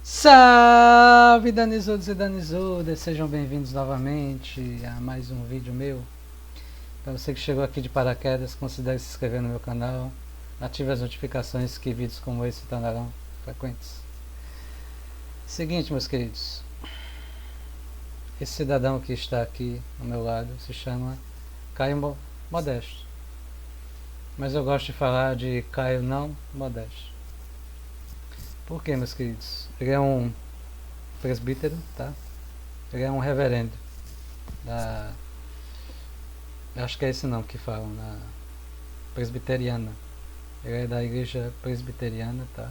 Salve Danizudos e Danizudas, sejam bem-vindos novamente a mais um vídeo meu. Para você que chegou aqui de paraquedas, considere se inscrever no meu canal, ative as notificações que vídeos como esse se tornarão frequentes. Seguinte, meus queridos, esse cidadão que está aqui ao meu lado se chama Caio Modesto, mas eu gosto de falar de Caio não Modesto. Por quê, meus queridos? Ele é um presbítero, tá? Ele é um reverendo da... acho que é esse nome que falam, na presbiteriana. Ele é da igreja presbiteriana, tá?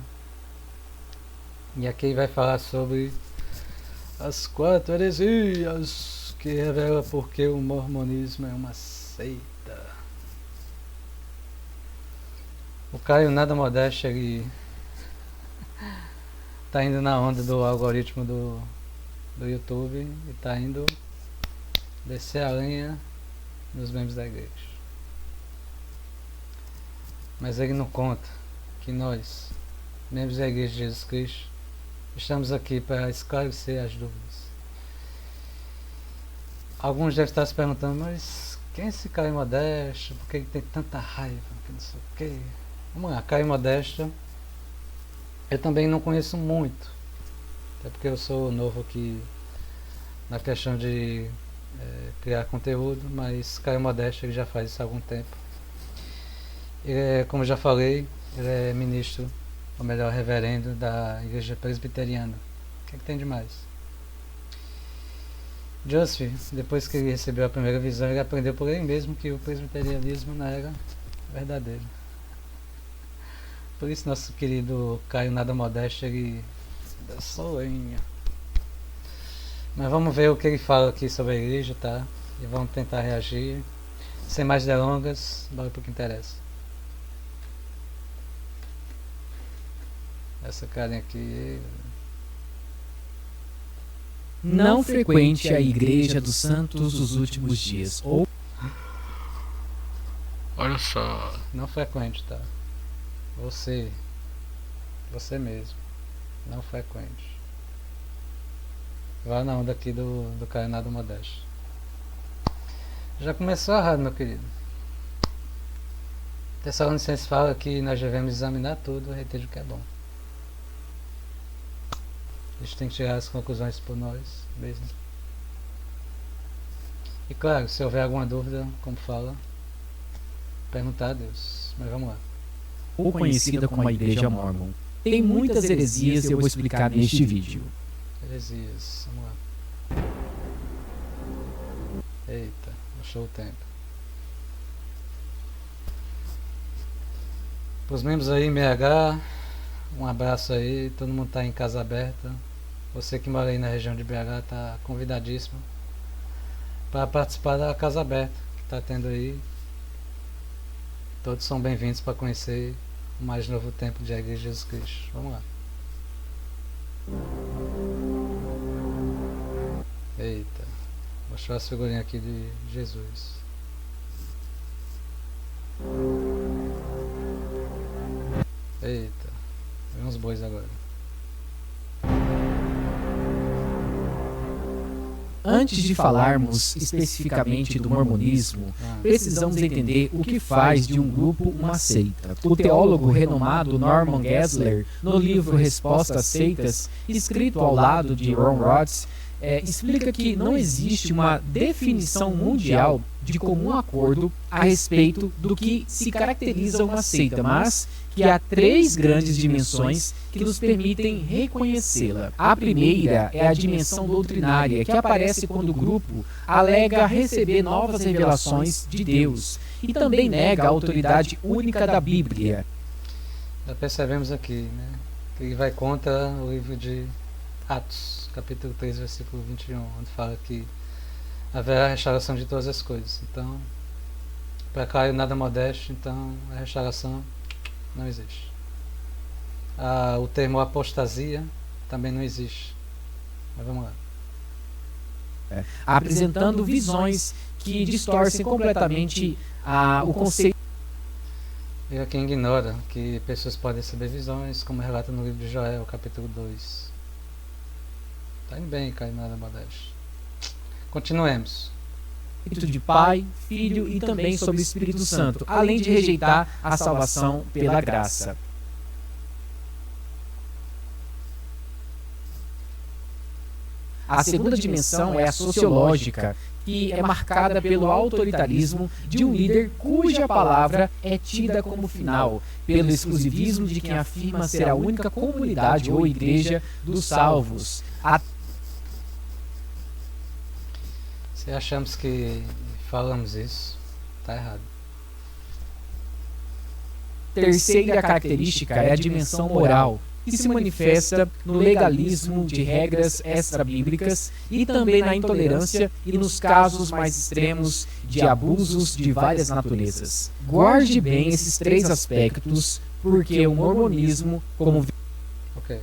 E aqui ele vai falar sobre as 4 heresias que revela porque o mormonismo é uma seita. O Caio nada modesto, ele tá indo na onda do algoritmo do YouTube e tá indo descer a lenha nos membros da igreja. Mas ele não conta que nós, membros da igreja de Jesus Cristo, estamos aqui para esclarecer as dúvidas. Alguns devem estar se perguntando, mas quem é esse Caio Modesto? Por que ele tem tanta raiva? Que não sei o quê. Vamos lá, Caio Modesto eu também não conheço muito, até porque eu sou novo aqui na questão de criar conteúdo, mas Caio Modesto ele já faz isso há algum tempo. Ele é, como eu já falei, ele é ministro, ou melhor, reverendo da igreja presbiteriana. O que é que tem de mais? Joseph, depois que ele recebeu a primeira visão, ele aprendeu por ele mesmo que o presbiterianismo não era verdadeiro. Por isso nosso querido Caio nada modesto, ele dá soinha. Mas vamos ver o que ele fala aqui sobre a igreja, tá? E vamos tentar reagir. Sem mais delongas, bora pro que interessa. Essa carinha aqui... Não frequente a igreja dos santos dos últimos dias. Ou... Olha só. Não frequente, tá? Você mesmo, não frequente. Vá na onda aqui do Caio nada modesto. Já começou errado, meu querido. Tessalonicenses fala que nós devemos examinar tudo a respeito do que é bom. A gente tem que tirar as conclusões por nós mesmos. E claro, se houver alguma dúvida, como fala, perguntar a Deus. Mas vamos lá. Ou conhecida como a Igreja Mormon. Tem muitas heresias e eu vou explicar neste vídeo. Heresias, vamos lá. Eita, baixou o tempo. Para os membros aí, MH, um abraço aí, todo mundo tá em casa aberta. Você que mora aí na região de BH tá convidadíssimo para participar da casa aberta que tá tendo aí. Todos são bem-vindos para conhecer o mais novo templo de Igreja de Jesus Cristo. Vamos lá. Eita, mostrar as figurinhas aqui de Jesus. Eita, vem uns bois agora. Antes de falarmos especificamente do mormonismo, precisamos entender o que faz de um grupo uma seita. O teólogo renomado Norman Geisler, no livro Resposta às Seitas, escrito ao lado de Ron Rhodes, explica que não existe uma definição mundial de comum acordo a respeito do que se caracteriza uma seita, mas que há 3 grandes dimensões que nos permitem reconhecê-la. A primeira é a dimensão doutrinária, que aparece quando o grupo alega receber novas revelações de Deus e também nega a autoridade única da Bíblia. Já percebemos aqui, né, que ele vai contra o livro de Atos, capítulo 3, versículo 21, onde fala que haverá a restauração de todas as coisas. Então, para Caio nada modesto, então a restauração não existe. O termo apostasia também não existe. Mas vamos lá. Apresentando visões que distorcem completamente o conceito. E quem ignora que pessoas podem receber visões, como relata no livro de Joel, capítulo 2. Tá indo bem, Carinada Modeste. Continuemos. Espírito de Pai, Filho e também sobre o Espírito Santo, além de rejeitar a salvação pela graça. A segunda dimensão é a sociológica, que é marcada pelo autoritarismo de um líder cuja palavra é tida como final, pelo exclusivismo de quem afirma ser a única comunidade ou igreja dos salvos. Se achamos que falamos isso, tá errado. Terceira característica é a dimensão moral, que se manifesta no legalismo de regras extra-bíblicas e também na intolerância e nos casos mais extremos de abusos de várias naturezas. Guarde bem esses três aspectos, porque o mormonismo, como Ok.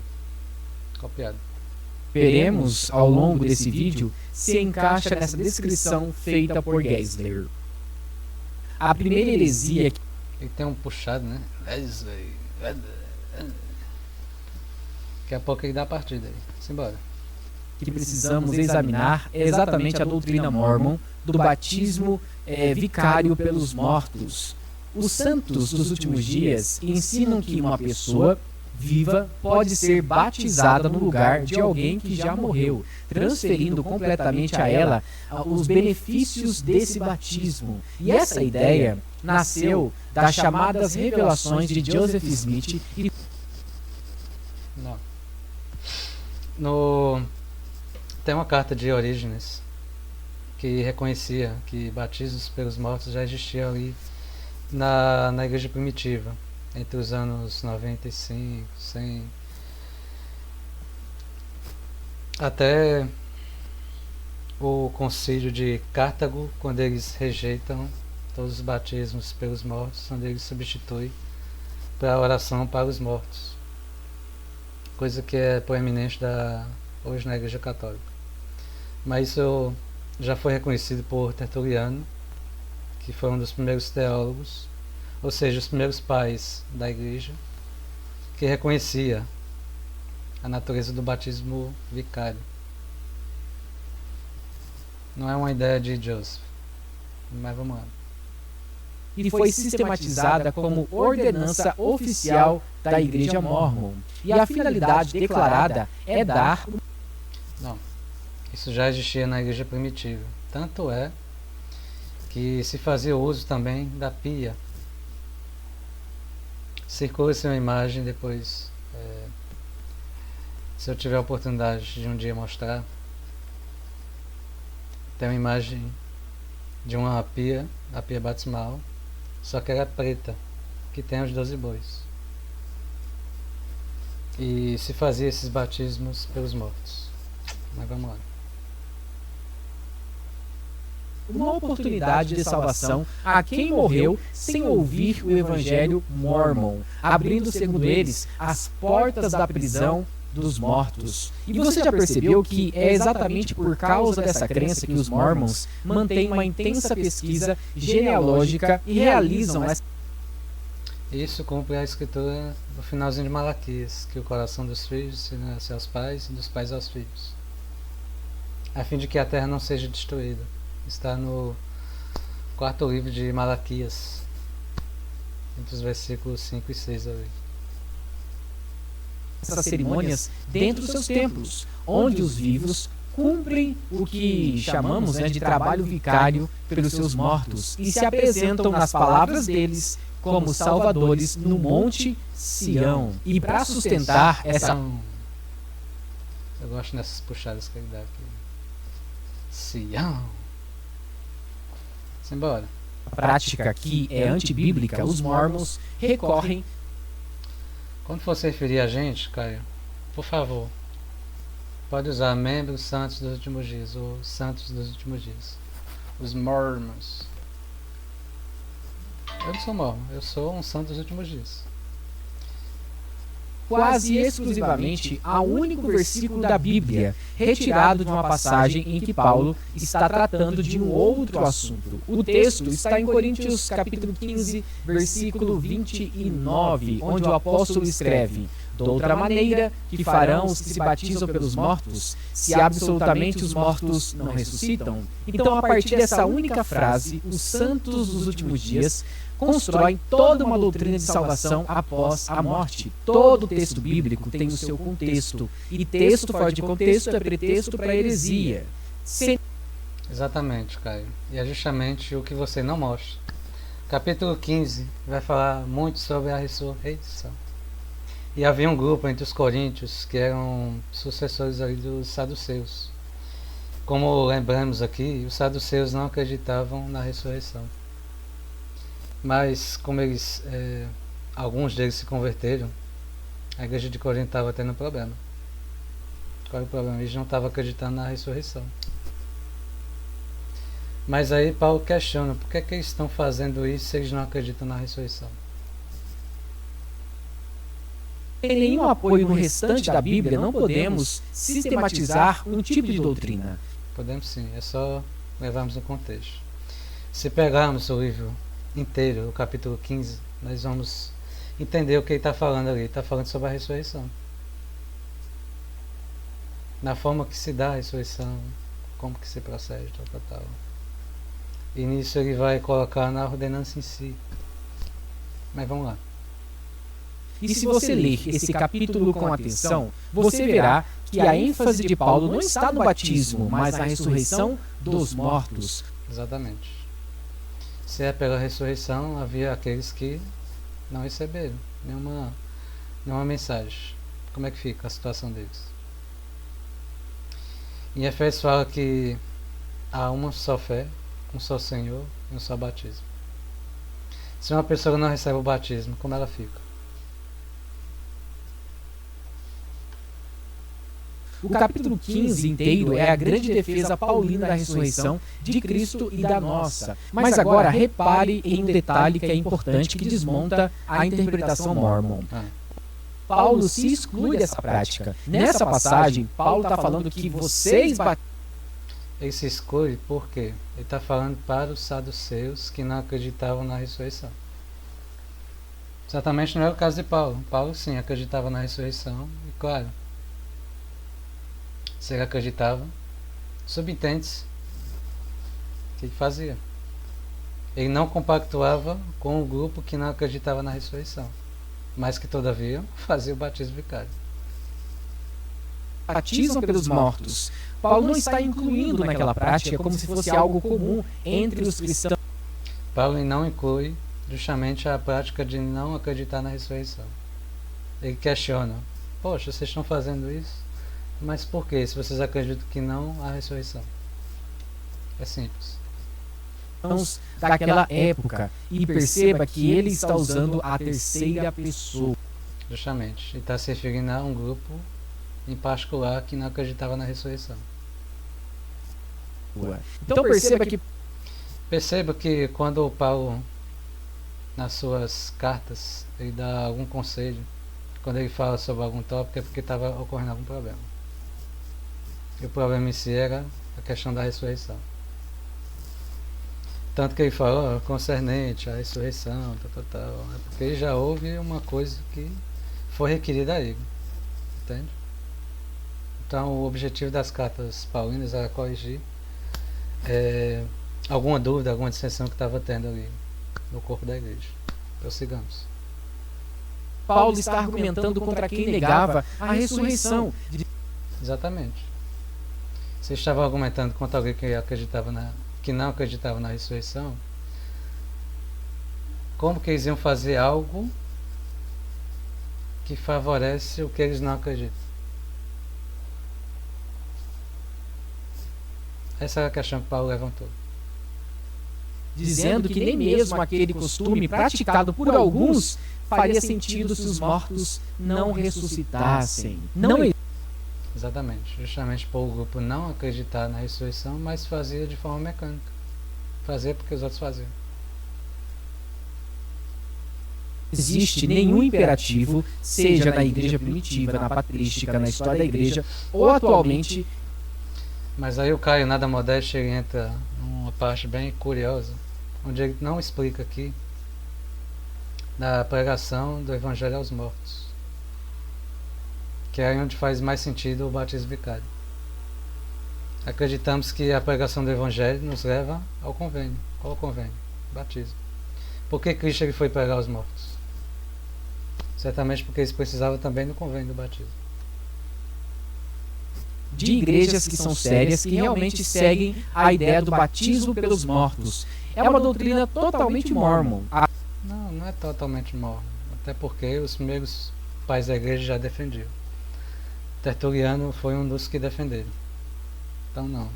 Copiado. veremos ao longo desse vídeo, se encaixa nessa descrição feita por Gessler. A primeira heresia que Ele tem um puxado, né? Daqui a pouco ele dá a partida aí. Simbora. precisamos examinar é exatamente a doutrina mórmon do batismo vicário pelos mortos. Os santos dos últimos dias ensinam que uma pessoa viva pode ser batizada no lugar de alguém que já morreu, transferindo completamente a ela os benefícios desse batismo. E essa ideia nasceu das chamadas revelações de Joseph Smith e Não. Tem uma carta de Orígenes que reconhecia que batismos pelos mortos já existiam ali na igreja primitiva, entre os anos 95, 100, até o concílio de Cartago, quando eles rejeitam todos os batismos pelos mortos, onde eles substituem para a oração para os mortos, coisa que é proeminente hoje na igreja católica. Mas isso já foi reconhecido por Tertuliano, que foi um dos primeiros teólogos, ou seja, os primeiros pais da igreja, que reconhecia a natureza do batismo vicário. Não é uma ideia de Joseph, mas vamos lá. E foi sistematizada como ordenança oficial da Igreja Mórmon. E a finalidade declarada é dar... Não, isso já existia na igreja primitiva. Tanto é que se fazia uso também da pia. Circula-se uma imagem depois, se eu tiver a oportunidade de um dia mostrar. Tem uma imagem de uma pia, a pia batismal, só que ela é preta, que tem os 12 bois. E se fazia esses batismos pelos mortos. Mas vamos lá. Uma oportunidade de salvação a quem morreu sem ouvir o Evangelho Mórmon, abrindo, segundo eles, as portas da prisão dos mortos. E você já percebeu que é exatamente por causa dessa crença que os Mormons mantêm uma intensa pesquisa genealógica e realizam essa... Isso cumpre a escritura no finalzinho de Malaquias, que o coração dos filhos se nasce aos pais e dos pais aos filhos, a fim de que a terra não seja destruída. Está no 4º livro de Malaquias, entre os versículos 5 e 6 ali. Essas cerimônias dentro dos seus templos, onde os vivos cumprem o que chamamos de trabalho vicário pelos seus mortos e se apresentam nas palavras deles como salvadores no Monte Sião. E para sustentar essa... Eu gosto dessas puxadas que ele dá aqui. Sião. Simbora. prática que é antibíblica, os Mormons recorrem... Quando for se referir a gente, Caio, por favor, pode usar membros santos dos últimos dias ou santos dos últimos dias. Os Mormons. Eu não sou mormon, eu sou um santo dos últimos dias. Quase exclusivamente ao único versículo da Bíblia, retirado de uma passagem em que Paulo está tratando de um outro assunto. O texto está em Coríntios capítulo 15, versículo 29, onde o apóstolo escreve: De outra maneira, que farão os que se batizam pelos mortos, se absolutamente os mortos não ressuscitam? Então, a partir dessa única frase, os santos dos últimos dias constroem toda uma doutrina de salvação após a morte. Todo texto bíblico tem o seu contexto, e texto fora de contexto é pretexto para heresia. Exatamente, Caio. E é justamente o que você não mostra. Capítulo 15 vai falar muito sobre a ressurreição. E havia um grupo entre os coríntios que eram sucessores ali dos saduceus. Como lembramos aqui, os saduceus não acreditavam na ressurreição. Mas como alguns deles se converteram, a igreja de Corinto estava tendo um problema. Qual era o problema? Eles não estavam acreditando na ressurreição. Mas aí Paulo questiona, por que eles estão fazendo isso se eles não acreditam na ressurreição? Sem nenhum apoio no restante da Bíblia, não podemos sistematizar um tipo de doutrina. Podemos sim, é só levarmos no contexto. Se pegarmos o livro inteiro, o capítulo 15, nós vamos entender o que ele está falando ali. Ele está falando sobre a ressurreição. Na forma que se dá a ressurreição, como que se procede, tal. E nisso ele vai colocar na ordenança em si. Mas vamos lá. E se você ler esse capítulo com atenção, você verá que a ênfase de Paulo não está no batismo, mas na ressurreição dos mortos. Exatamente. Se é pela ressurreição, havia aqueles que não receberam nenhuma mensagem. Como é que fica a situação deles? Em Efésios fala que há uma só fé, um só Senhor e um só batismo. Se uma pessoa não recebe o batismo, como ela fica? O capítulo 15 inteiro é a grande defesa paulina da ressurreição de Cristo e da nossa. Mas agora repare em um detalhe que é importante, que desmonta a interpretação mormon. Paulo se exclui dessa prática. Nessa passagem, Paulo está falando que vocês... Ele se exclui por quê? Ele está falando para os saduceus que não acreditavam na ressurreição. Exatamente não é o caso de Paulo. Paulo sim acreditava na ressurreição e claro, se ele acreditava, subentende-se o que ele fazia. Ele não compactuava com o grupo que não acreditava na ressurreição, mas que todavia fazia o batismo vicário. Batismo pelos mortos. Paulo não está incluindo naquela prática como se fosse algo comum entre os cristãos. Paulo não inclui justamente a prática de não acreditar na ressurreição. Ele questiona, poxa, vocês estão fazendo isso? Mas por que? Se vocês acreditam que não há ressurreição. É simples. Daquela época. E perceba que ele está usando a terceira pessoa. Justamente. Ele está se referindo a um grupo em particular que não acreditava na ressurreição. Então perceba que quando Paulo, nas suas cartas, ele dá algum conselho, quando ele fala sobre algum tópico, é porque estava ocorrendo algum problema. E o problema em si era a questão da ressurreição. Tanto que ele falou concernente à ressurreição, tal. É porque já houve uma coisa que foi requerida a ele. Entende? Então o objetivo das cartas paulinas era corrigir alguma dúvida, alguma dissensão que estava tendo ali no corpo da igreja. Prossigamos. Paulo está argumentando contra quem negava a ressurreição. Exatamente. Você estava argumentando contra alguém que não acreditava na ressurreição. Como que eles iam fazer algo que favorece o que eles não acreditam? Essa é a questão que Paulo levantou. Dizendo que nem mesmo aquele costume praticado por alguns faria sentido se os mortos não ressuscitassem. Exatamente, justamente por o grupo não acreditar na ressurreição, mas fazia de forma mecânica. Fazia porque os outros faziam. Existe nenhum imperativo, seja na igreja primitiva, na patrística, na história da igreja, ou atualmente. Mas aí o Caio Nada Modesto entra numa parte bem curiosa, onde ele não explica aqui da pregação do Evangelho aos mortos. que é onde faz mais sentido o batismo vicário. Acreditamos que a pregação do Evangelho nos leva ao convênio. Qual o convênio? Batismo. Por que Cristo ele foi pregar aos mortos? Certamente porque eles precisavam também do convênio do batismo. De igrejas que são sérias, que realmente seguem a ideia do batismo pelos mortos. É uma doutrina totalmente mórmon. Não é totalmente mórmon. Até porque os primeiros pais da igreja já defendiam. Tertuliano foi um dos que defenderam. Então não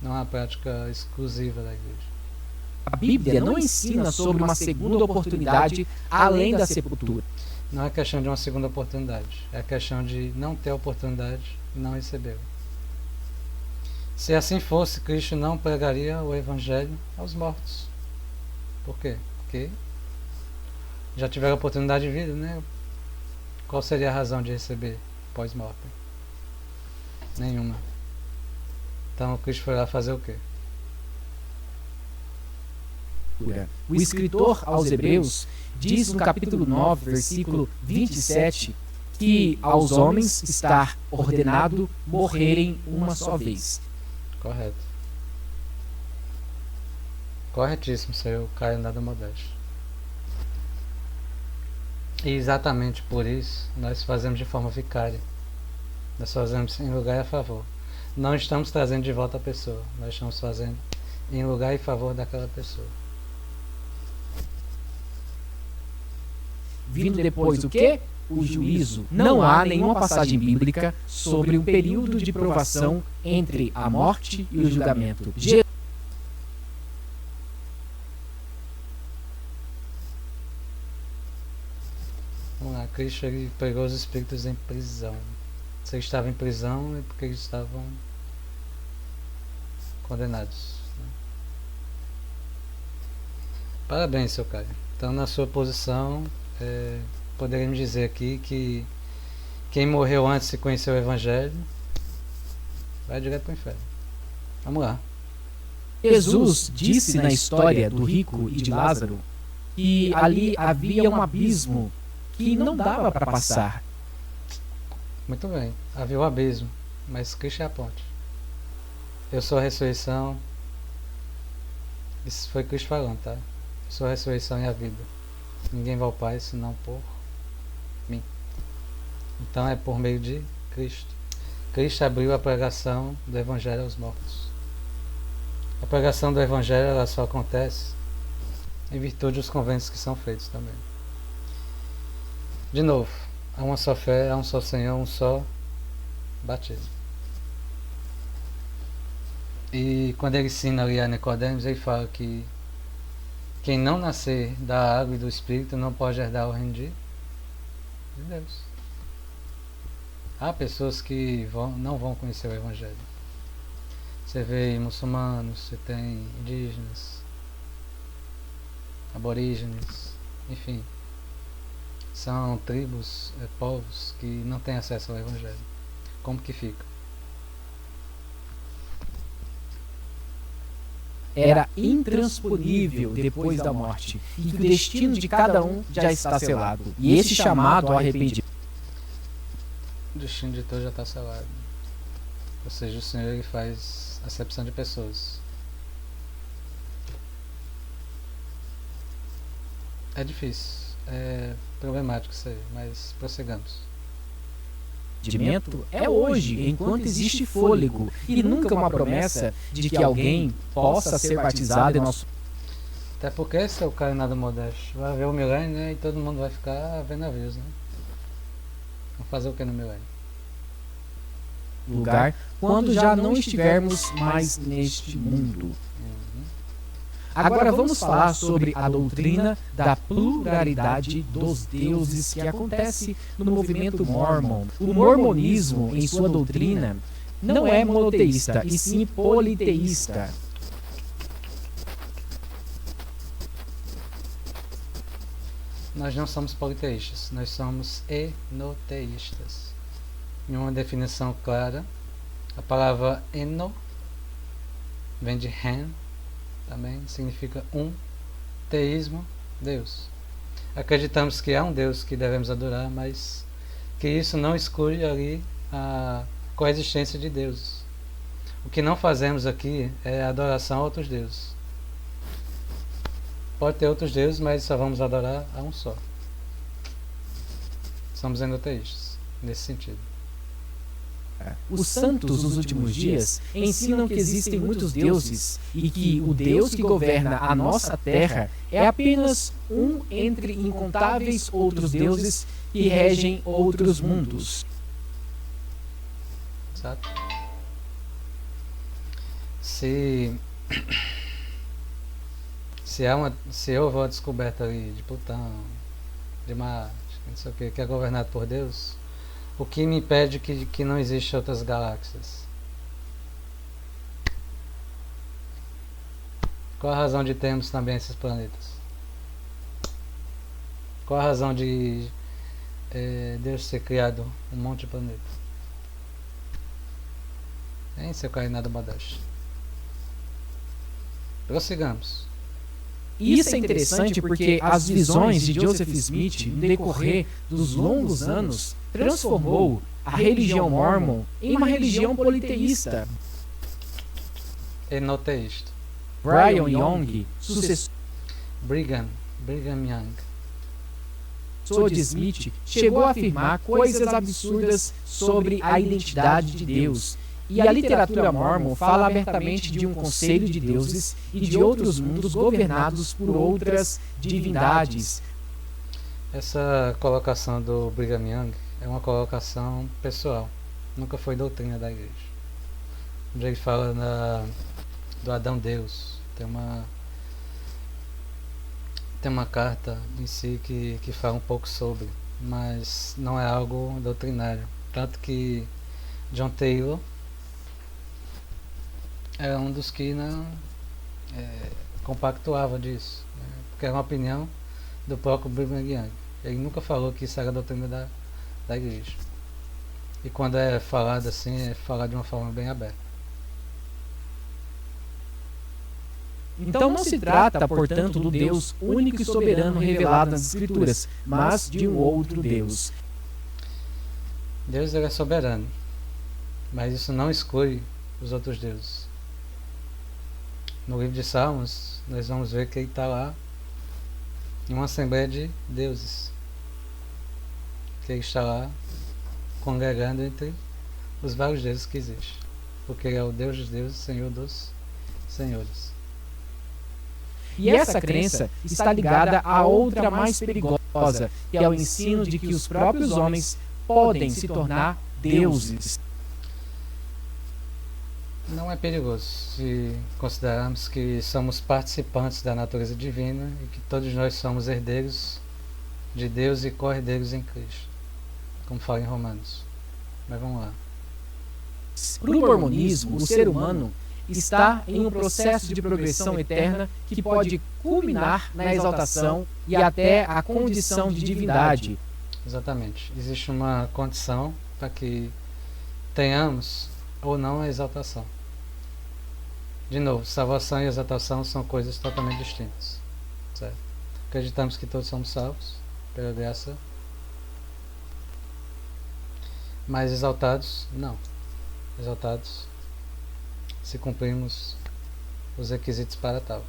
é uma prática exclusiva da igreja. A Bíblia não ensina sobre uma segunda oportunidade além da sepultura. Não é questão de uma segunda oportunidade. É questão de não ter oportunidade e não recebê-la. Se assim fosse, Cristo não pregaria o Evangelho aos mortos. Por quê? Porque já tiveram a oportunidade de vida, né? Qual seria a razão de receber pós-morte? Nenhuma. Então Cristo foi lá fazer o quê? O escritor aos Hebreus diz no capítulo 9, versículo 27, que aos homens está ordenado morrerem uma só vez. Correto. Corretíssimo, seu Caio Nada Modesto. E exatamente por isso nós fazemos de forma vicária. Nós fazemos em lugar e a favor. Não estamos trazendo de volta a pessoa, nós estamos fazendo em lugar e favor daquela pessoa. Vindo depois o quê? O juízo. Não há nenhuma passagem bíblica sobre o período de provação entre a morte e o julgamento. Vamos lá, Cristo ele pegou os espíritos em prisão. Se eles estavam em prisão é porque eles estavam condenados. Parabéns, seu Caio. Então, na sua posição, poderíamos dizer aqui que quem morreu antes de conhecer o Evangelho vai direto para o inferno. Vamos lá. Jesus disse na história do rico e de Lázaro que ali havia um abismo que não dava para passar. Muito bem, havia o abismo, mas Cristo é a ponte. Eu sou a ressurreição. Isso foi Cristo falando, tá? Eu sou a ressurreição e a vida. Ninguém vai ao Pai senão por mim. Então é por meio de Cristo. Cristo abriu a pregação do Evangelho aos mortos. A pregação do Evangelho ela só acontece em virtude dos convênios que são feitos também. De novo, há uma só fé, há um só Senhor, um só batismo. E quando ele ensina ali a Nicodemos, ele fala que quem não nascer da água e do Espírito não pode herdar o reino de Deus. Há pessoas que não vão conhecer o Evangelho. Você vê muçulmanos, você tem indígenas, aborígenes, enfim. São tribos, povos que não têm acesso ao Evangelho. Como que fica? Era intransponível depois da morte, e que o destino de cada um já está selado. E esse chamado ao arrependimento. O destino de todos já está selado. Ou seja, o Senhor ele faz acepção de pessoas. É difícil, é problemático isso aí, mas prossigamos. É hoje, enquanto existe fôlego, e nunca uma promessa de que alguém possa ser batizado em nosso. Até porque esse é o cara nada modesto. Vai haver o milênio, né? E todo mundo vai ficar vendo navios, né? Vamos fazer o que no milênio? Lugar quando já não estivermos mais neste mundo. Agora vamos falar sobre a doutrina da pluralidade dos deuses que acontece no movimento mórmon. O mormonismo, em sua doutrina, não é monoteísta, e sim politeísta. Nós não somos politeístas, nós somos enoteístas. Em uma definição clara, a palavra eno vem de hen, também significa teísmo, Deus. Acreditamos que há um Deus que devemos adorar, mas que isso não exclui ali a coexistência de deuses. O que não fazemos aqui é adoração a outros deuses. Pode ter outros deuses, mas só vamos adorar a um só. Somos endoteístas, nesse sentido. Os santos nos últimos dias ensinam que existem muitos deuses e que o Deus que governa a nossa terra é apenas um entre incontáveis outros deuses que regem outros mundos. Exato. Se houve uma descoberta ali de Plutão, de Marte, não sei o que é governado por Deus, o que me impede que não existam outras galáxias? Qual a razão de termos também esses planetas? Qual a razão de Deus ter criado um monte de planetas? Hein, seu Karinado Badashi? Prossigamos. Isso é interessante porque as visões de Joseph Smith, no decorrer dos longos anos, transformou a religião mórmon em uma religião politeísta. Enoteísta. Brigham Young, sucessor Brigham Young de Smith, chegou a afirmar coisas absurdas sobre a identidade de Deus. E a literatura mórmon fala abertamente de um conselho de deuses e de outros mundos governados por outras divindades. Essa colocação do Brigham Young é uma colocação pessoal, nunca foi doutrina da igreja. Onde ele fala do Adão Deus, tem uma carta em si que fala um pouco sobre, mas não é algo doutrinário. Tanto que John Taylor era um dos que não compactuava disso, né? Porque era uma opinião do próprio Brigham Young. Ele nunca falou que isso era a doutrina da igreja. E quando é falado assim, é falado de uma forma bem aberta. Então não se trata, portanto, do Deus único e soberano revelado nas Escrituras, mas de um outro Deus. Deus ele é soberano, mas isso não exclui os outros deuses. No livro de Salmos, nós vamos ver que ele está lá em uma assembleia de deuses. Que ele está lá congregando entre os vários deuses que existem. Porque ele é o Deus dos deuses, Senhor dos senhores. E essa crença está ligada a outra mais perigosa, que é o ensino de que os próprios homens podem se tornar deuses. Não é perigoso se considerarmos que somos participantes da natureza divina e que todos nós somos herdeiros de Deus e co-herdeiros em Cristo, como fala em Romanos. Mas vamos lá. Para o mormonismo, o ser humano está em um processo de progressão eterna que pode culminar na exaltação e até a condição de divindade. Exatamente. Existe uma condição para que tenhamos ou não a exaltação. De novo, salvação e exaltação são coisas totalmente distintas. Certo? Acreditamos que todos somos salvos pela graça, mas exaltados, não. Exaltados se cumprirmos os requisitos para tal.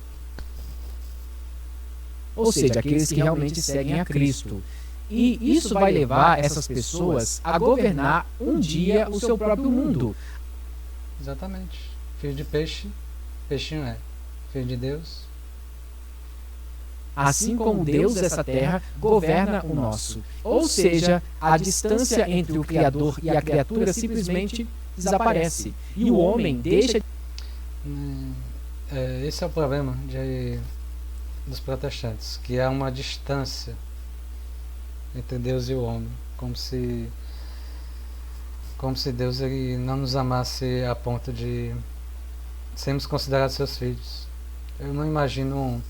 Ou seja, aqueles que realmente seguem a Cristo. E isso vai levar essas pessoas a governar um dia o seu próprio mundo. Exatamente. Filho de peixe, peixinho é. Filho de Deus. Assim como Deus dessa terra governa o nosso. Ou seja, a distância entre o Criador e a criatura simplesmente desaparece. E o homem deixa... Esse é o problema dos protestantes, que há uma distância entre Deus e o homem, como se Deus ele não nos amasse a ponto de sermos considerados seus filhos. Eu não imagino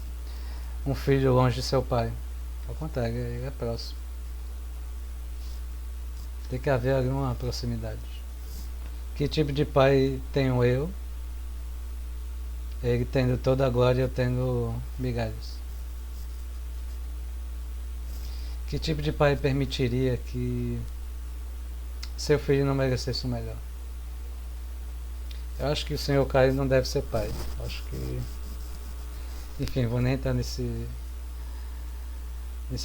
um filho longe de seu pai. Ao contrário, ele é próximo. Tem que haver ali uma proximidade. Que tipo de pai tenho eu? Ele tendo toda a glória, eu tendo migalhas. Que tipo de pai permitiria que seu filho não merecesse o melhor. Eu acho que o senhor Caio não deve ser pai. Eu acho que... Enfim, vou nem entrar nesse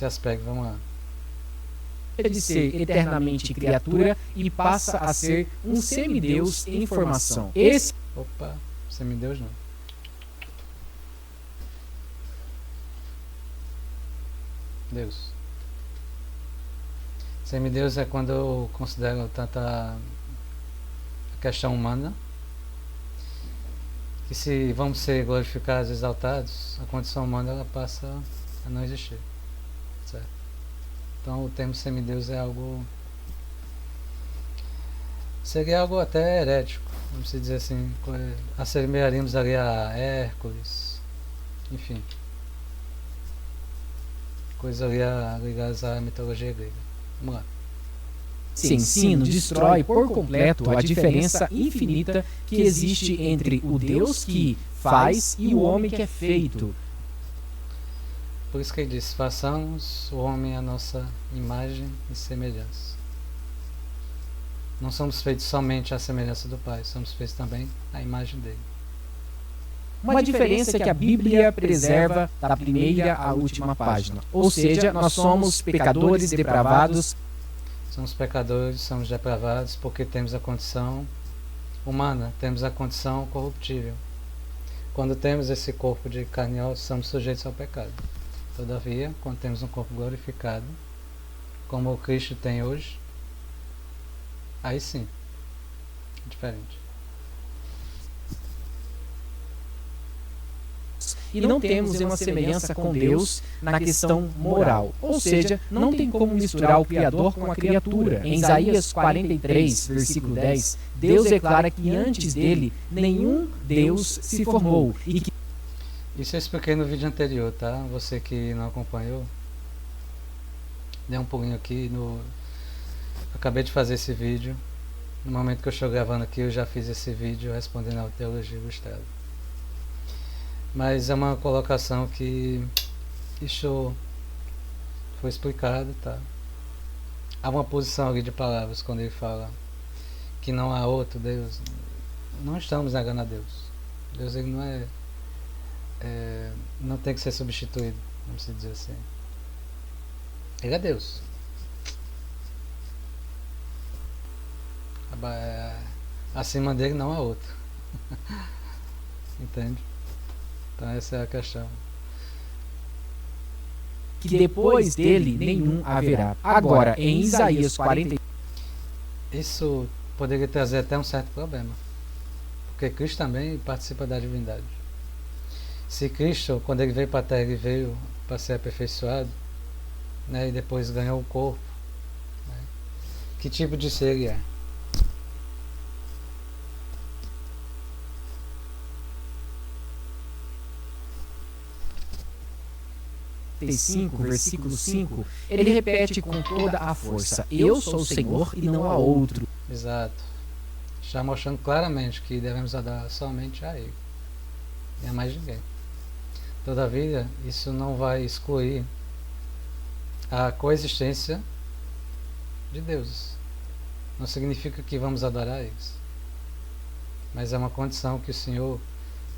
aspecto, vamos lá. De ser eternamente criatura e passa a ser um semideus em formação. Esse... Opa, semideus não. Deus. Semideus é quando eu considero tanta a questão humana, que se vamos ser glorificados, exaltados, a condição humana ela passa a não existir, certo? Então o termo semideus é algo, seria algo até herético, vamos dizer assim, assemelharíamos ali a Hércules, enfim, coisas ali ligadas à mitologia grega. Vamos lá. Esse ensino destrói por completo a diferença infinita que existe entre o Deus que faz e o homem que é feito. Por isso que ele diz, façamos o homem à nossa imagem e semelhança. Não somos feitos somente à semelhança do Pai, somos feitos também à imagem dele. Uma diferença que a Bíblia preserva da primeira à última página. Ou seja, nós somos pecadores depravados. Somos pecadores, somos depravados porque temos a condição humana, temos a condição corruptível. Quando temos esse corpo de carne e osso, somos sujeitos ao pecado. Todavia, quando temos um corpo glorificado, como o Cristo tem hoje, aí sim, é diferente. E não temos uma semelhança com Deus na questão moral. Ou seja, não tem como misturar o Criador com a criatura. Em Isaías 43, versículo 10, Deus declara que antes dele nenhum Deus se formou. E que... Isso eu expliquei no vídeo anterior, tá? Você que não acompanhou, dê um pulinho aqui no... Acabei de fazer esse vídeo. No momento que eu estou gravando aqui, eu já fiz esse vídeo respondendo ao Teologia Ilustrada. Mas é uma colocação que isso foi explicado, tá? Há uma posição ali de palavras quando ele fala que não há outro Deus. Não estamos negando a Deus. Deus ele não não tem que ser substituído, vamos dizer assim. Ele é Deus. Acima dele não há outro. Entende? Então essa é a questão. Que depois dele nenhum haverá. Agora, em Isaías 40... Isso poderia trazer até um certo problema. Porque Cristo também participa da divindade. Se Cristo, quando ele veio para a Terra, ele veio para ser aperfeiçoado, né, e depois ganhou o corpo, né, que tipo de ser ele é? Versículo 5, ele repete com toda a força: eu sou o Senhor e não há outro. Exato. Já mostrando claramente que devemos adorar somente a Ele e a mais ninguém. Todavia, isso não vai excluir a coexistência de deuses. Não significa que vamos adorar eles, mas é uma condição que o Senhor,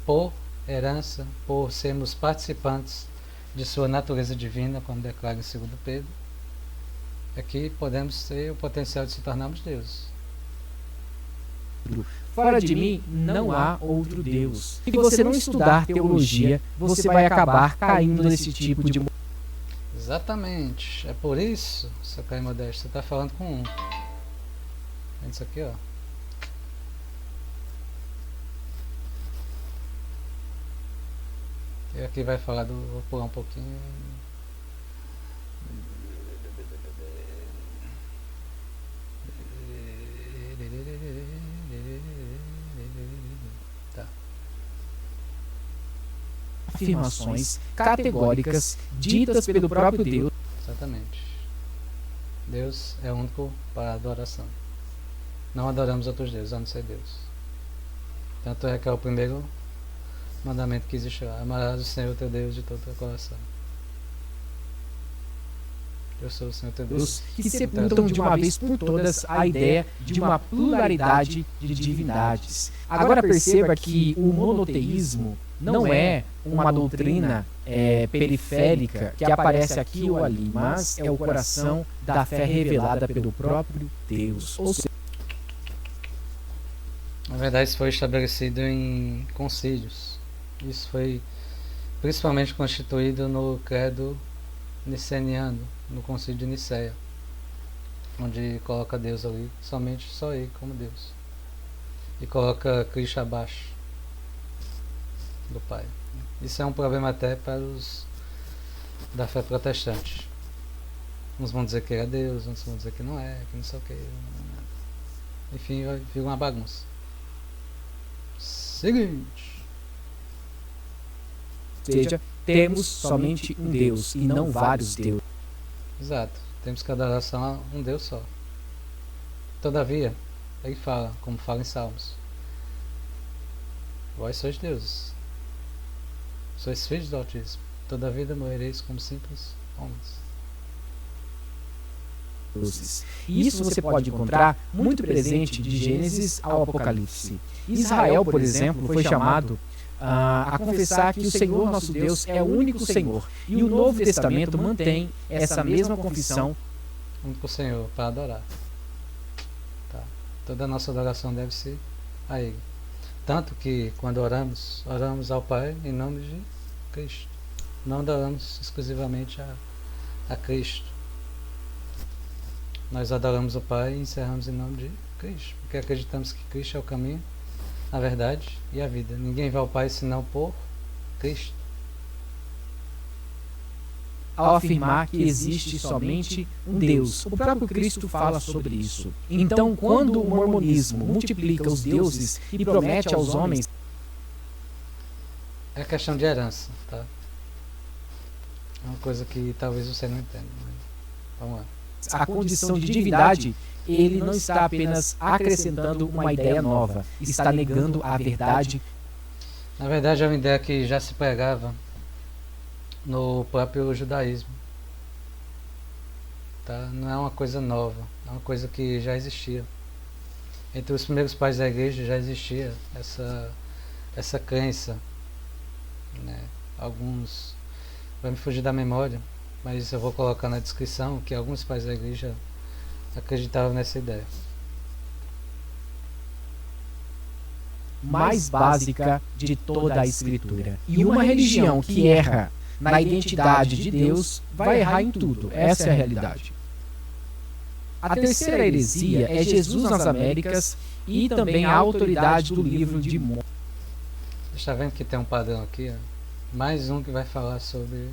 por herança, por sermos participantes de sua natureza divina, como declara em 2 Pedro, é que podemos ter o potencial de se tornarmos deuses. Fora de mim não há outro Deus. Se você não estudar teologia, você vai acabar caindo nesse tipo de... Exatamente. É por isso, seu Caio Modesto, você está falando com um. Isso aqui, ó. E aqui vai falar do... Vou pular um pouquinho. Tá. Afirmações categóricas ditas pelo próprio Deus. Exatamente. Deus é único para a adoração. Não adoramos outros deuses, a não ser Deus. Tanto é que é o primeiro mandamento que existe lá: amarás o Senhor teu Deus de todo o teu coração. Eu sou o Senhor teu Deus. Que sepultam de uma vez por todas a ideia de uma pluralidade de divindades. Agora perceba que o monoteísmo não é uma doutrina periférica que aparece aqui ou ali, mas é o coração da fé revelada pelo próprio Deus. Ou seja, na verdade, isso foi estabelecido em concílios. Isso foi principalmente constituído no credo niceniano, no concílio de Niceia, onde coloca Deus ali, somente só ele como Deus, e coloca Cristo abaixo do Pai. Isso é um problema até para os da fé protestante. Uns vão dizer que é Deus, outros vão dizer que não é, que não sei o que. Enfim, vai vir uma bagunça. Seguinte. Ou seja, temos somente um Deus e não vários deuses. Exato. Temos que adoração a um Deus só. Todavia, ele fala, como fala em Salmos: vós sois deuses, sois filhos do Altíssimo, todavia morrereis como simples homens. E isso você pode encontrar muito presente de Gênesis ao Apocalipse. Israel, por exemplo, foi chamado a confessar que o Senhor nosso Deus é o único Senhor. E o Novo Testamento mantém essa mesma confissão. Único Senhor para adorar. Tá. Toda a nossa adoração deve ser a Ele. Tanto que quando oramos, oramos ao Pai em nome de Cristo. Não adoramos exclusivamente a Cristo. Nós adoramos o Pai e encerramos em nome de Cristo, porque acreditamos que Cristo é o caminho, a verdade e a vida. Ninguém vai ao Pai senão por Cristo. Ao afirmar que existe somente um Deus, o próprio Cristo fala sobre isso. Então, quando o mormonismo multiplica os deuses e promete aos homens... É questão de herança, tá? É uma coisa que talvez você não entenda, mas vamos lá. A condição de divindade, ele não está apenas acrescentando uma ideia nova, está negando a verdade. Na verdade, é uma ideia que já se pregava no próprio judaísmo. Tá? Não é uma coisa nova, é uma coisa que já existia. Entre os primeiros pais da igreja já existia essa crença. Né? Alguns, vai me fugir da memória, mas eu vou colocar na descrição que alguns pais da igreja acreditavam nessa ideia. Mais básica de toda a Escritura. E uma religião que erra na identidade de Deus vai errar em tudo. Essa é a realidade. A terceira heresia é Jesus nas Américas e também a autoridade do livro de Mormon. Você está vendo que tem um padrão aqui? Ó? Mais um que vai falar sobre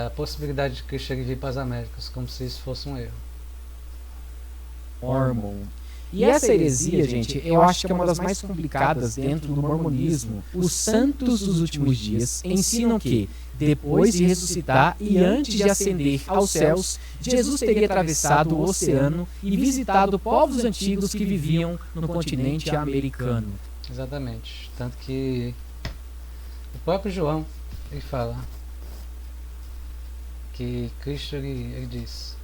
a possibilidade de Cristo vir para as Américas, como se isso fosse um erro. Mormon. E essa heresia, gente, eu acho que é uma das mais complicadas dentro do mormonismo. Os santos dos últimos dias ensinam que, depois de ressuscitar e antes de ascender aos céus, Jesus teria atravessado o oceano e visitado povos antigos que viviam no continente americano. Exatamente. Tanto que o próprio João, ele fala que Cristo, ele diz: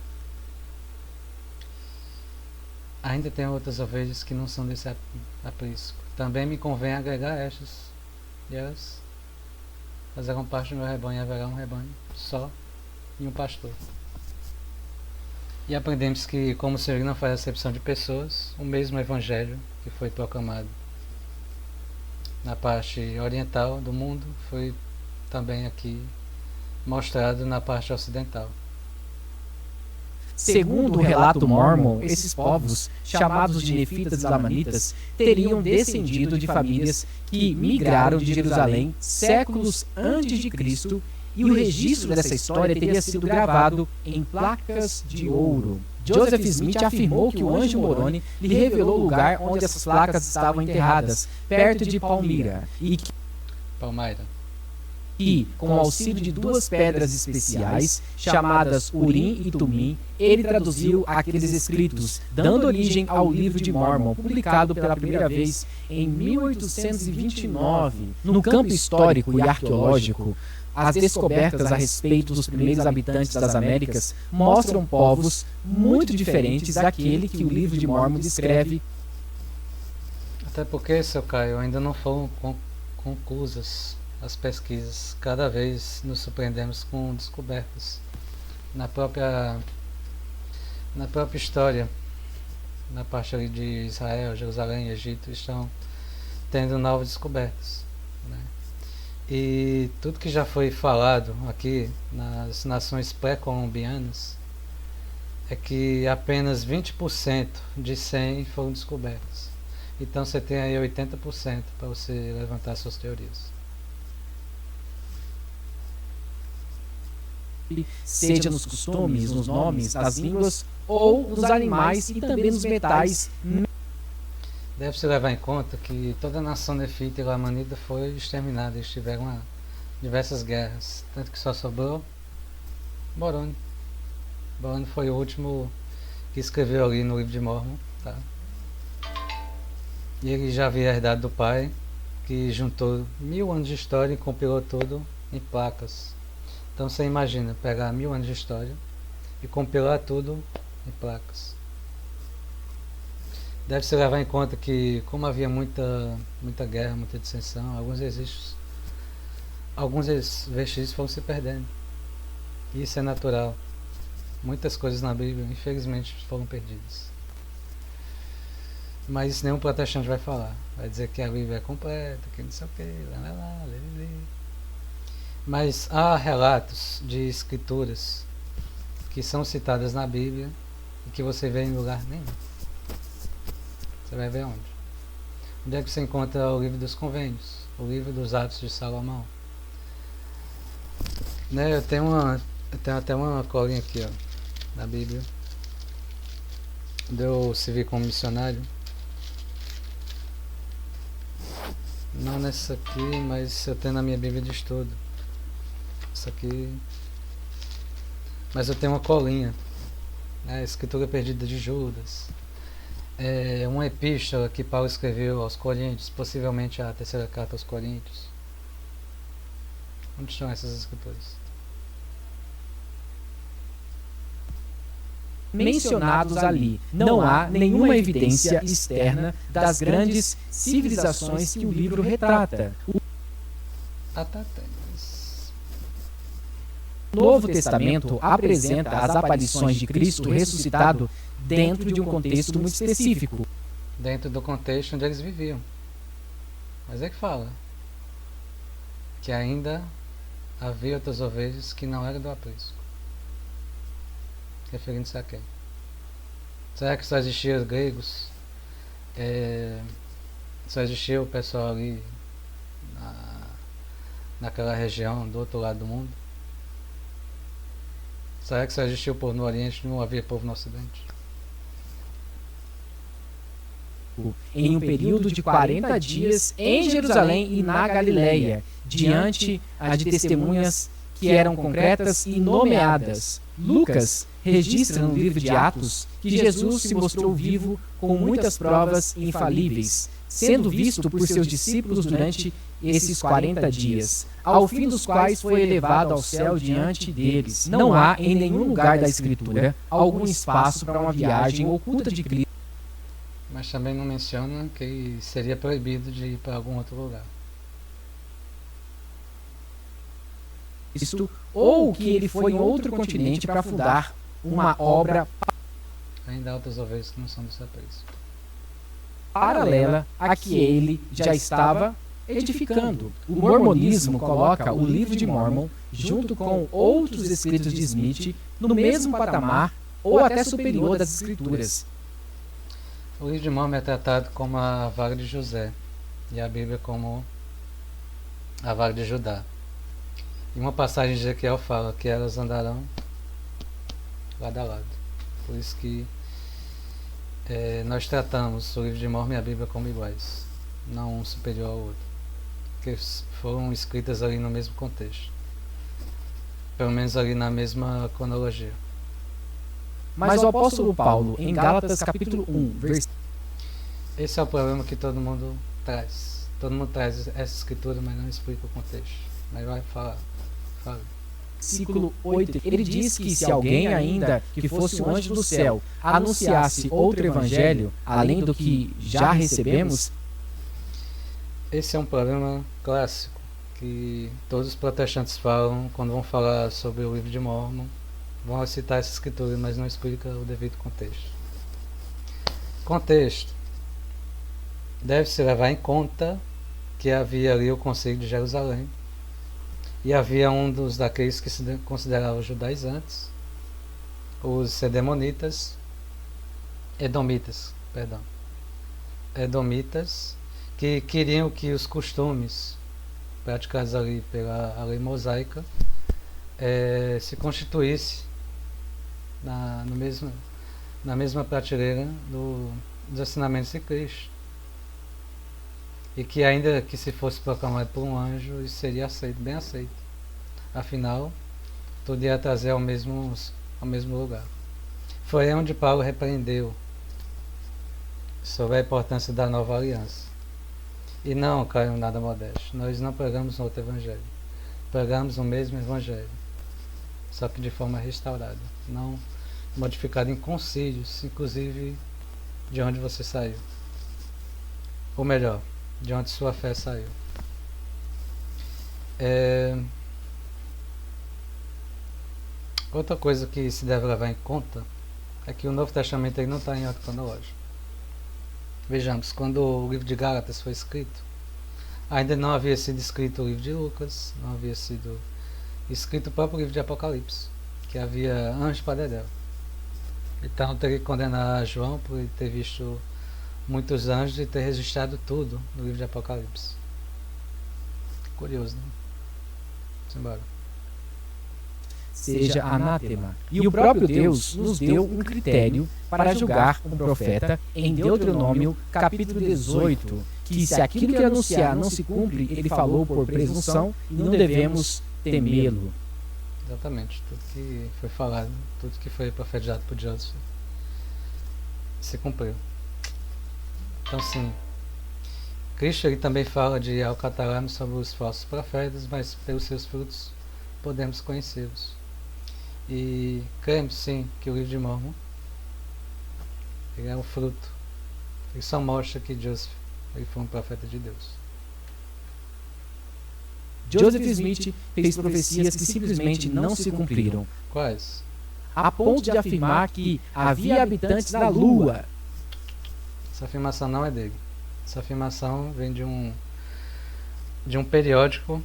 ainda tem outras ovelhas que não são desse aprisco. Também me convém agregar estas, e elas fazerão parte do meu rebanho, e haverá um rebanho só e um pastor. E aprendemos que, como o Senhor não faz acepção de pessoas, o mesmo evangelho que foi proclamado na parte oriental do mundo foi também aqui mostrado na parte ocidental. Segundo o relato mormon, esses povos, chamados de nefitas e lamanitas, teriam descendido de famílias que migraram de Jerusalém séculos antes de Cristo, e o registro dessa história teria sido gravado em placas de ouro. Joseph Smith afirmou que o anjo Moroni lhe revelou o lugar onde essas placas estavam enterradas, perto de Palmyra, e que, com o auxílio de duas pedras especiais, chamadas Urim e Tumim, ele traduziu aqueles escritos, dando origem ao livro de Mormon, publicado pela primeira vez em 1829. No campo histórico e arqueológico, as descobertas a respeito dos primeiros habitantes das Américas mostram povos muito diferentes daquele que o livro de Mórmon descreve. Até porque, seu Caio, ainda não foram conclusas as pesquisas. Cada vez nos surpreendemos com descobertas na própria história. Na parte ali de Israel, Jerusalém, Egito, estão tendo novas descobertas, né? E tudo que já foi falado aqui nas nações pré-colombianas é que apenas 20% de 100 foram descobertas. Então você tem aí 80% para você levantar suas teorias. Seja nos costumes, nos nomes, nas línguas ou nos animais e também nos metais. Deve-se levar em conta que toda a nação nefita e lamanida foi exterminada. Eles tiveram diversas guerras, tanto que só sobrou Moroni. Moroni foi o último que escreveu ali no livro de Mórmon, tá? E ele já havia herdado do pai, que juntou 1000 anos de história e compilou tudo em placas. Então você imagina pegar 1000 anos de história e compilar tudo em placas. Deve-se levar em conta que, como havia muita guerra, muita dissensão, alguns vestígios foram se perdendo. E isso é natural. Muitas coisas na Bíblia, infelizmente, foram perdidas. Mas isso nenhum protestante vai falar. Vai dizer que a Bíblia é completa, que não sei o que, lá. Mas há relatos de escrituras que são citadas na Bíblia e que você vê em lugar nenhum. Você vai ver onde? Onde é que você encontra o livro dos convênios? O livro dos Atos de Salomão? Né, eu tenho até uma colinha aqui, ó, na Bíblia. Eu servi como missionário. Não nessa aqui, mas eu tenho na minha Bíblia de estudo. Isso aqui. Mas eu tenho uma colinha, né? Escritura Perdida de Judas. É uma epístola que Paulo escreveu aos Coríntios, possivelmente a terceira carta aos Coríntios. Onde estão essas escrituras? Mencionados ali. Não há nenhuma evidência externa das grandes civilizações que o livro retrata. O Novo Testamento apresenta as aparições de Cristo ressuscitado dentro de um contexto muito específico. Dentro do contexto onde eles viviam. Mas é que fala que ainda havia outras ovelhas que não eram do aprisco. Referindo-se a quem? Será que só existiam os gregos? Só existia o pessoal ali naquela região do outro lado do mundo? Será que só existia o povo no Oriente e não havia povo no Ocidente? Em um período de 40 dias em Jerusalém e na Galileia, diante de testemunhas que eram concretas e nomeadas. Lucas registra no livro de Atos que Jesus se mostrou vivo com muitas provas infalíveis, sendo visto por seus discípulos durante esses 40 dias, ao fim dos quais foi elevado ao céu diante deles. Não há em nenhum lugar da Escritura algum espaço para uma viagem oculta de Cristo. Mas também não menciona que seria proibido de ir para algum outro lugar. Ou que ele foi em outro continente para fundar uma obra Ainda há outras ovelhas que não são do seu aprisco. paralela a que ele já estava edificando. O mormonismo coloca o livro de Mórmon, junto com outros escritos de Smith, no mesmo patamar ou até superior das escrituras. O livro de Mórmon é tratado como a vara de José e a Bíblia como a vara de Judá. E uma passagem de Ezequiel fala que elas andarão lado a lado. Por isso que nós tratamos o livro de Mórmon e a Bíblia como iguais, não um superior ao outro, porque foram escritas ali no mesmo contexto, pelo menos ali na mesma cronologia. Mas o apóstolo Paulo, em Gálatas capítulo 1, Esse é o problema que todo mundo traz. Todo mundo traz essa escritura, mas não explica o contexto. Mas vai falar. Fala. Versículo 8, ele diz que se alguém ainda que fosse um anjo do céu anunciasse outro evangelho, além do que já recebemos. Esse é um problema clássico que todos os protestantes falam quando vão falar sobre o livro de Mórmon. Vão citar essa escritura, mas não explica o devido contexto. Contexto. Deve-se levar em conta que havia ali o Concílio de Jerusalém, e havia daqueles que se consideravam judaizantes, os edomitas, que queriam que os costumes praticados ali pela lei mosaica se constituísse na mesma prateleira dos ensinamentos de Cristo, e que ainda que se fosse proclamado por um anjo, isso seria aceito, bem aceito. Afinal, tudo ia trazer ao mesmo lugar. Foi aí onde Paulo repreendeu sobre a importância da nova aliança. E não, Caio, nada modesto, nós não pregamos outro evangelho. Pregamos o mesmo evangelho, só que de forma restaurada, não modificada em concílios, inclusive de onde você saiu. Ou melhor, de onde sua fé saiu. Outra coisa que se deve levar em conta é que o Novo Testamento aí não está em ordem cronológica. Vejamos, quando o livro de Gálatas foi escrito, ainda não havia sido escrito o livro de Lucas, não havia sido escrito o próprio livro de Apocalipse, que havia anjos para dedéu. Então eu teria que condenar João por ele ter visto muitos anjos e ter registrado tudo no livro de Apocalipse. Curioso, né? Simbora. Seja anátema. E o próprio Deus nos deu um critério para julgar um profeta em Deuteronômio capítulo 18, que se aquilo que anunciar não se cumpre, ele falou por presunção e não devemos temê-lo. Exatamente, tudo que foi falado, tudo que foi profetizado por Joseph se cumpriu. Então sim, Cristo ele também fala de alcatararmos sobre os falsos profetas, mas pelos seus frutos podemos conhecê-los. E cremos sim que o livro de Mórmon ele é um fruto. Ele só mostra que Joseph ele foi um profeta de Deus. Joseph Smith fez profecias que simplesmente não se cumpriram. Quais? A ponto de afirmar que havia habitantes na Lua. Essa afirmação não é dele. Essa afirmação vem de um periódico.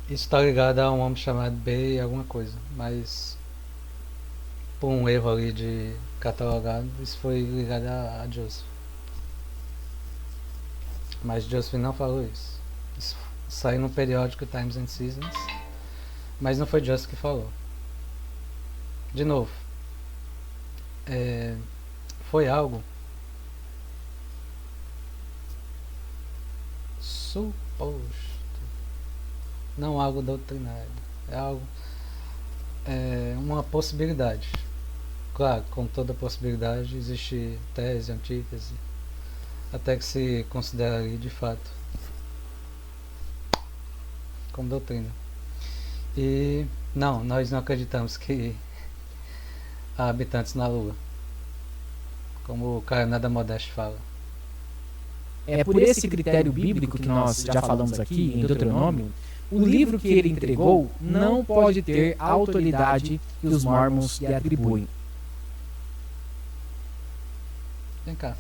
Isso está ligado a um homem chamado B alguma coisa, mas por um erro ali de catalogado, isso foi ligado a Joseph. Mas Joseph não falou isso. Isso saiu no periódico Times and Seasons, mas não foi Joseph que falou. De novo, foi algo suposto, não algo doutrinário. É algo, uma possibilidade. Claro, como toda possibilidade, existe tese, antítese, até que se considera ali de fato como doutrina. E não, nós não acreditamos que há habitantes na Lua, como o Caio Nada Modesto fala. É por esse critério bíblico que nós já falamos aqui em Deuteronômio, o livro que ele entregou não pode ter a autoridade que os Mormons lhe atribuem. Vem cá.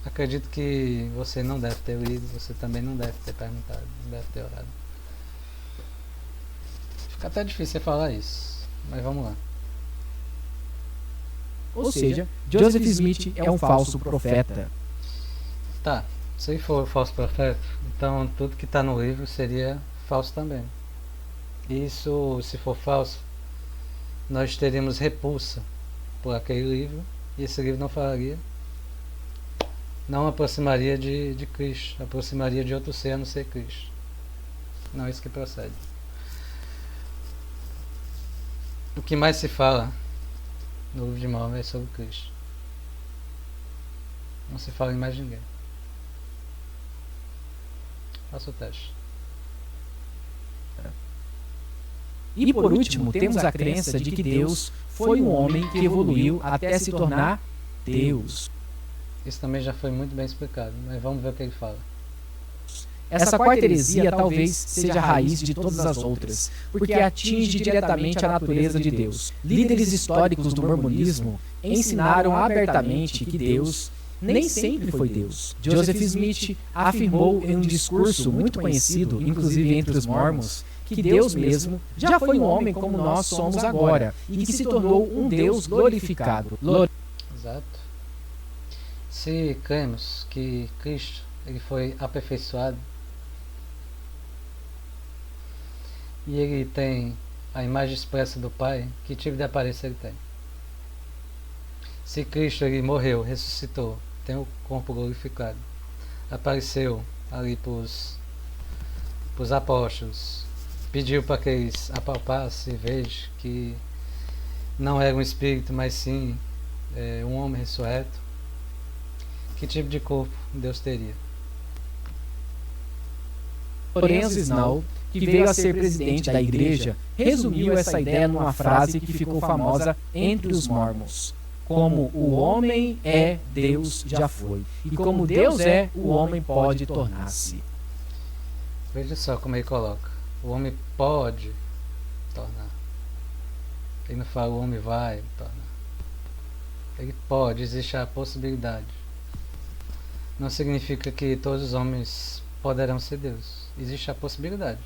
Acredito que você não deve ter lido, você também não deve ter perguntado, não deve ter orado. Fica até difícil falar isso, mas vamos lá. Ou seja, Joseph Smith é um falso profeta. Tá, se for falso profeta, então tudo que está no livro seria falso também. Isso, se for falso, nós teríamos repulsa por aquele livro, e esse livro não aproximaria de Cristo, aproximaria de outro ser a não ser Cristo. Não é isso que procede. O que mais se fala no livro de Mórmon é sobre Cristo. Não se fala em mais ninguém. Faça o teste. E por último, temos a crença de que Deus foi um homem que evoluiu até se tornar Deus. Isso também já foi muito bem explicado, mas vamos ver o que ele fala. Essa quarta heresia talvez seja a raiz de todas as outras, porque atinge diretamente a natureza de Deus. Líderes históricos do mormonismo ensinaram abertamente que Deus nem sempre foi Deus. Joseph Smith afirmou em um discurso muito conhecido, inclusive entre os mormons, que Deus mesmo já foi um homem como nós somos agora e que se tornou um Deus glorificado. Exato. Se cremos que Cristo ele foi aperfeiçoado e ele tem a imagem expressa do Pai, que tipo de aparência ele tem? Se Cristo ele morreu, ressuscitou, tem o corpo glorificado, apareceu ali para os apóstolos, pediu para que eles apalpassem e vejam que não era um espírito, mas sim um homem ressurreto, que tipo de corpo Deus teria? Lorenzo Snow, que veio a ser presidente da igreja, resumiu essa ideia numa frase que ficou famosa entre os mormons: como o homem é, Deus já foi, e como Deus é, o homem pode tornar-se. Veja só como ele coloca: o homem pode tornar. Ele não fala o homem vai tornar. Ele pode, existe a possibilidade. Não significa que todos os homens poderão ser Deus. Existe a possibilidade.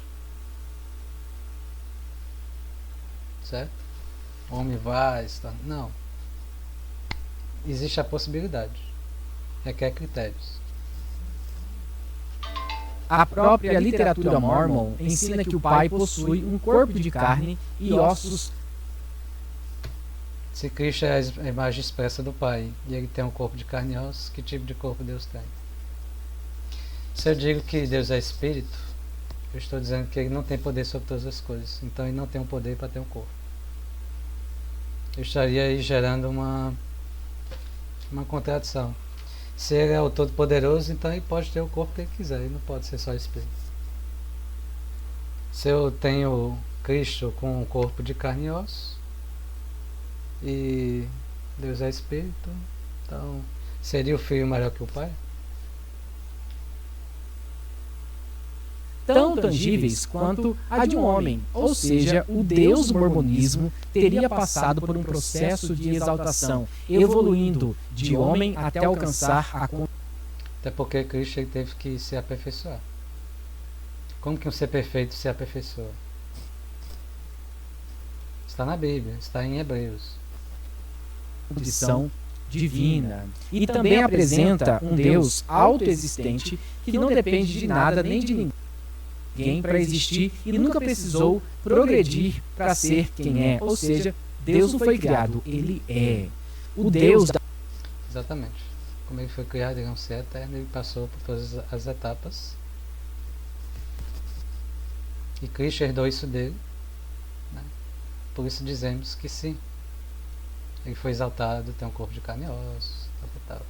Certo? O homem vai estar. Não. Existe a possibilidade. Requer critérios. A própria literatura mormon ensina que o Pai possui um corpo de carne e ossos. Se Cristo é a imagem expressa do Pai e ele tem um corpo de carne e ossos, que tipo de corpo Deus tem? Se eu digo que Deus é espírito, eu estou dizendo que ele não tem poder sobre todas as coisas. Então ele não tem um poder para ter um corpo. Eu estaria aí gerando uma contradição. Se ele é o Todo-Poderoso, então ele pode ter o corpo que ele quiser, ele não pode ser só espírito. Se eu tenho Cristo com um corpo de carne e osso, e Deus é espírito, então seria o Filho maior que o Pai? Tão tangíveis quanto a de um homem, ou seja, o Deus do mormonismo teria passado por um processo de exaltação, evoluindo de homem até alcançar a... Até porque Cristo ele teve que se aperfeiçoar. Como que um ser perfeito se aperfeiçoa? Está na Bíblia, está em Hebreus. Condição divina. E também apresenta um Deus autoexistente que não depende de nada nem de ninguém para existir e nunca precisou progredir para ser quem é. Ou seja, Deus não foi criado, ele é. O Deus da... Exatamente. Como ele foi criado, ele é um ser eterno, ele passou por todas as etapas. E Cristo herdou isso dele. Né? Por isso dizemos que sim. Ele foi exaltado, tem um corpo de carne e ossos, tal.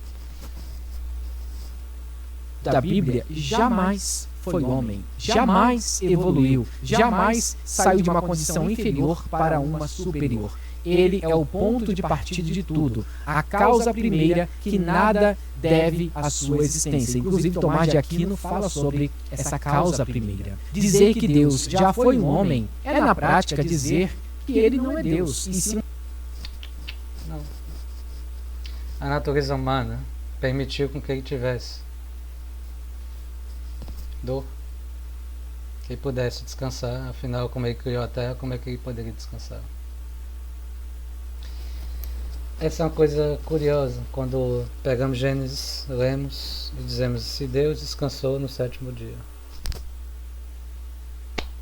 Da Bíblia jamais foi homem, jamais evoluiu, jamais saiu de uma condição inferior para uma superior. Ele é o ponto de partida de tudo, a causa primeira que nada deve à sua existência. Inclusive Tomás de Aquino fala sobre essa causa primeira. Dizer que Deus já foi um homem é na prática dizer que ele não é Deus, e sim... Não. A natureza humana permitiu com que ele tivesse dor, que ele pudesse descansar. Afinal, como ele criou a terra, como é que ele poderia descansar? Essa é uma coisa curiosa. Quando pegamos Gênesis, lemos e dizemos: se Deus descansou no sétimo dia.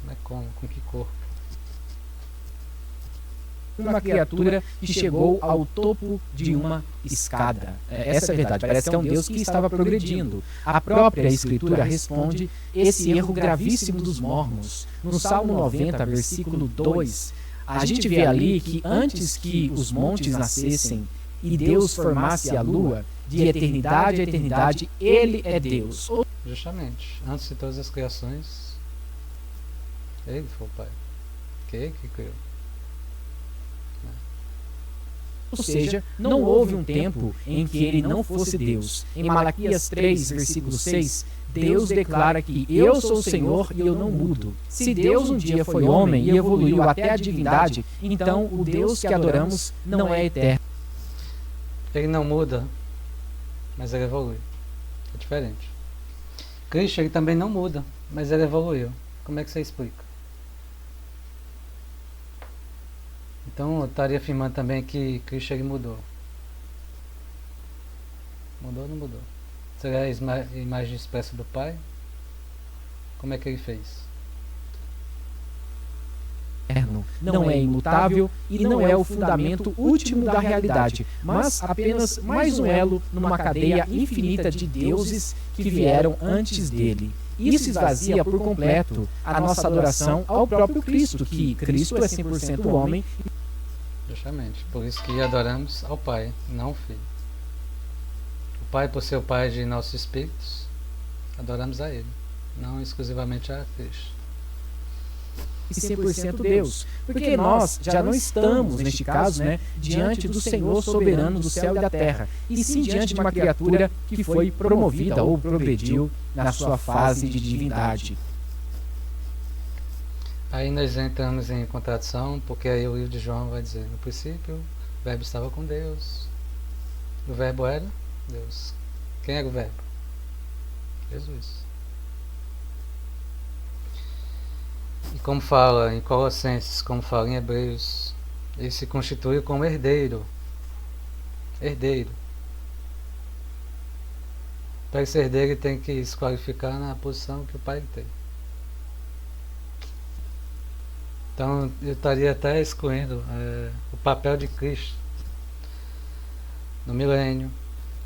Mas como? Com que corpo? Uma criatura que chegou ao topo de uma escada. Essa é a verdade. Parece que é um Deus que estava progredindo. A própria Escritura responde esse erro gravíssimo dos mormons. No Salmo 90, versículo 2, a gente vê ali que antes que os montes nascessem e Deus formasse a lua, de eternidade a eternidade, Ele é Deus. Justamente. Antes de todas as criações, Ele foi o Pai. Que ele que criou. Ou seja, não houve um tempo em que ele não fosse Deus. Em Malaquias 3, versículo 6, Deus declara que eu sou o Senhor e eu não mudo. Se Deus um dia foi homem e evoluiu até a divindade, então o Deus que adoramos não é eterno. Ele não muda, mas ele evolui. É diferente. Cristo, ele também não muda, mas ele evoluiu. Como é que você explica? Então eu estaria afirmando também que Cristo ele mudou. Mudou ou não mudou? Será a imagem expressa do Pai? Como é que ele fez? Não é imutável e não é o fundamento último da realidade, mas apenas mais um elo numa cadeia infinita de deuses que vieram antes dele. Isso esvazia por completo a nossa adoração ao próprio Cristo, que Cristo é 100% homem. Justamente, por isso que adoramos ao Pai, não ao Filho. O Pai, por ser o Pai de nossos espíritos, adoramos a Ele, não exclusivamente a Cristo. E 100% Deus, porque nós já não estamos, neste caso, diante do Senhor soberano do céu e da terra, e sim diante de uma criatura que foi promovida ou progrediu na sua fase de divindade. Aí nós entramos em contradição, porque aí o livro de João vai dizer, no princípio o verbo estava com Deus, o verbo era Deus. Quem era o verbo? Jesus. E como fala em Colossenses, como fala em Hebreus, ele se constitui como herdeiro. Herdeiro. Para ser herdeiro ele tem que se qualificar na posição que o pai tem. Então eu estaria até excluindo o papel de Cristo no milênio,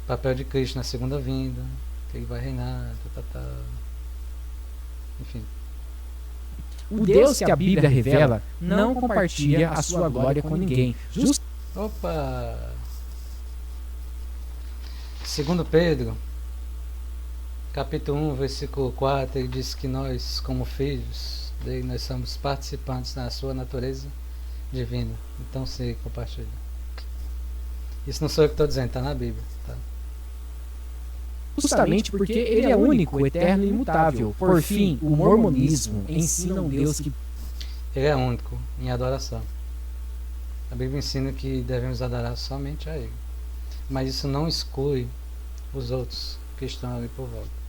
o papel de Cristo na segunda vinda, que ele vai reinar, enfim. O Deus que a Bíblia revela não compartilha a sua glória com ninguém. Opa! Segundo Pedro, capítulo 1, versículo 4, ele diz que nós, como filhos dele, nós somos participantes na sua natureza divina. Então sim, compartilha. Isso não sou eu que estou dizendo, está na Bíblia. Tá? Justamente porque ele é único, eterno e imutável. Por fim, o mormonismo ensina um Deus que... Ele é único em adoração. A Bíblia ensina que devemos adorar somente a Ele. Mas isso não exclui os outros que estão ali por volta.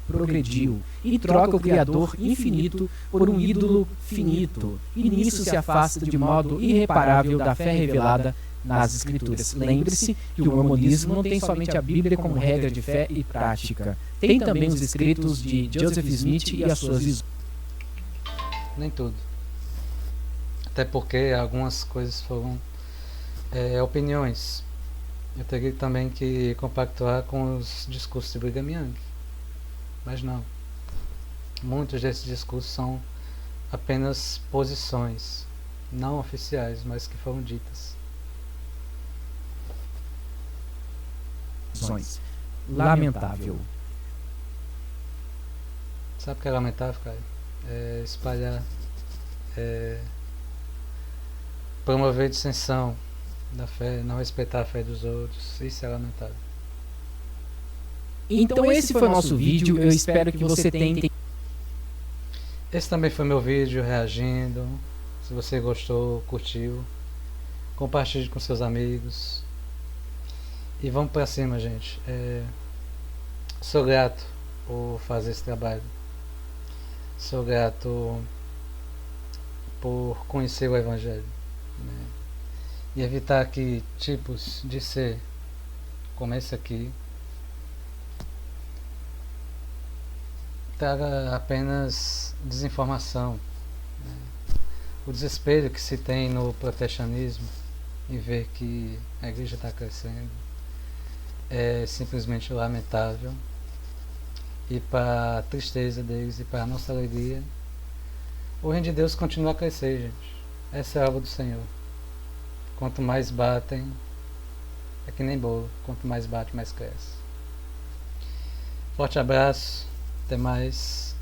Progrediu e troca o Criador infinito por um ídolo finito. E nisso se afasta de modo irreparável da fé revelada nas Escrituras. Lembre-se que o mormonismo não tem somente a Bíblia como regra de fé e prática. Tem também os escritos de Joseph Smith e as suas visões. Nem tudo. Até porque algumas coisas foram opiniões. Eu teria também que compactuar com os discursos de Brigham Young. Mas não. Muitos desses discursos são apenas posições não oficiais, mas que foram ditas. Lamentável. Sabe o que é lamentável, cara? É espalhar, promover dissensão da fé, não respeitar a fé dos outros. Isso é lamentável. Então esse foi o nosso vídeo. Eu espero que você tenha... Esse também foi meu vídeo reagindo. Se você gostou, curtiu, compartilhe com seus amigos. E vamos pra cima, gente. Sou grato por fazer esse trabalho. Sou grato por conhecer o Evangelho, né? E evitar que tipos de ser como esse aqui traga apenas desinformação, né? O desespero que se tem no protestantismo em ver que a igreja está crescendo é simplesmente lamentável, e para a tristeza deles e para a nossa alegria, o reino de Deus continua a crescer, gente. Essa é a obra do Senhor. Quanto mais batem, é que nem bolo, quanto mais bate, mais cresce. Forte abraço, até mais.